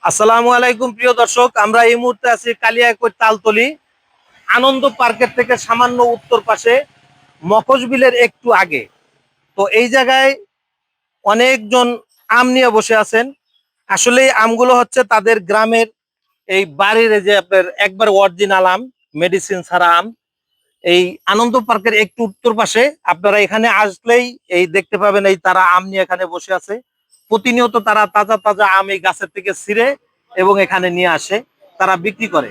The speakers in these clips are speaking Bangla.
আসসালামু আলাইকুম প্রিয় দর্শক, আমরা এই মুহূর্তে আছি কালিয়াকৈর তালতলি আনন্দ পার্কের থেকে সামান্য উত্তর পাশে মখশবিলের একটু আগে। তো এই জায়গায় অনেকজন আম নিয়ে বসে আছেন। আসলে এই আমগুলো হচ্ছে তাদের গ্রামের এই বাড়ির এই যে আপনার একবার অরিজিনাল আম, মেডিসিন ছাড়া আম। এই আনন্দ পার্কের একটু উত্তর পাশে আপনারা এখানে আসলেই এই দেখতে পাবেন, এই তারা আম নিয়ে এখানে বসে আছে। প্রতিনিয়ত তারা তাজা তাজা আম এই গাছের থেকে ছিঁড়ে এবং এখানে নিয়ে আসে, তারা বিক্রি করে।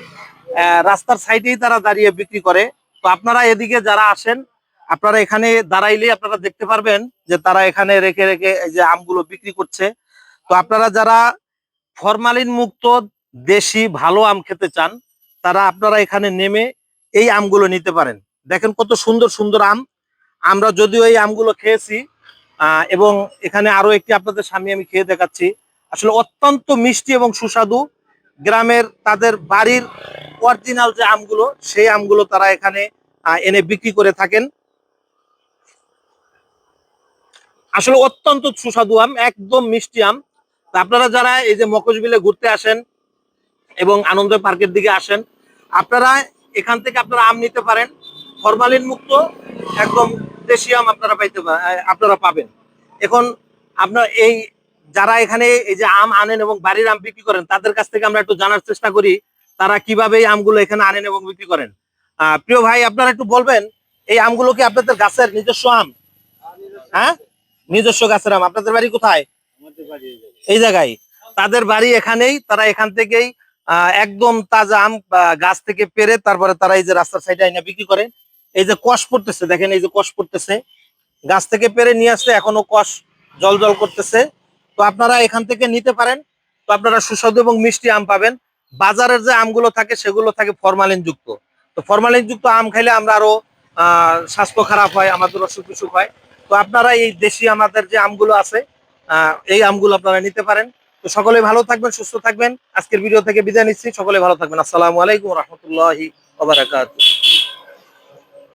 রাস্তার সাইডেই তারা দাঁড়িয়ে বিক্রি করে। তো আপনারা এদিকে যারা আসেন, আপনারা এখানে দাঁড়াইলেই আপনারা দেখতে পারবেন যে তারা এখানে রেখে রেখে এই যে আমগুলো বিক্রি করছে। তো আপনারা যারা ফরমালিন মুক্ত দেশি ভালো আম খেতে চান, তারা আপনারা এখানে নেমে এই আমগুলো নিতে পারেন। দেখেন কত সুন্দর সুন্দর আম। আমরা যদিও এই আমগুলো খেয়েছি, এবং এখানে আরো একটি আপনাদের সামনে আমি খেয়ে দেখাচ্ছি। আসলে অত্যন্ত মিষ্টি এবং সুস্বাদু। গ্রামের তাদের বাড়ির অরিজিনাল যে আমগুলো, সেই আমগুলো তারা এখানে এনে বিক্রি করে থাকেন। আসলে অত্যন্ত সুস্বাদু আম, একদম মিষ্টি আম। তা আপনারা যারা এই যে মখশবিলে ঘুরতে আসেন এবং আনন্দ পার্কের দিকে আসেন, আপনারা এখান থেকে আপনারা আম নিতে পারেন। ফরমালিন মুক্ত একদম দেশি আম আপনারা পাবেন। এখন আপনার এই যারা এখানে এই যে আম আনেন এবং বাড়ির আম বিক্রি করেন, তাদের কাছ থেকে আমরা একটু জানার চেষ্টা করি তারা কিভাবে এই আমগুলো এখানে আনেন এবং বিক্রি করেন। প্রিয় ভাই, আপনারা একটু বলবেন এই আমগুলো কি আপনাদের গাছের নিজস্ব আম? হ্যাঁ, নিজস্ব গাছের আম। আপনাদের বাড়ি কোথায়? এই জায়গায়। তাদের বাড়ি এখানেই, তারা এখান থেকেই একদম তাজা আম গাছ থেকে পেরে তারপরে তারা এই যে রাস্তার সাইডে আইনা বিক্রি করে। এই যে কষ পড়তেছে, দেখেন এই যে কষ পড়তেছে, গাছ থেকে পেরে নিয়ে আসছে, এখনো কষ জল জল করতেছে। তো আপনারা এখান থেকে নিতে পারেন। তো আপনারা সুস্বাদু এবং মিষ্টি আম পাবেন। বাজারের যে আমগুলো থাকে সেগুলো থাকে ফরমালিন যুক্ত। তো ফরমালিন যুক্ত আম খাইলে আমরা আরো স্বাস্থ্য খারাপ হয়, আমাদের অসুখ বিসুখ হয়। তো আপনারা এই দেশি আমাদের যে আমগুলো আছে, এই আমগুলো আপনারা নিতে পারেন। তো সকলে ভালো থাকবেন, সুস্থ থাকবেন। আজকের ভিডিও থেকে বিদায় নিচ্ছি। সকলে ভালো থাকবেন। আসসালামু আলাইকুম রহমতুল্লাহি ওয়া বারাকাতুহু।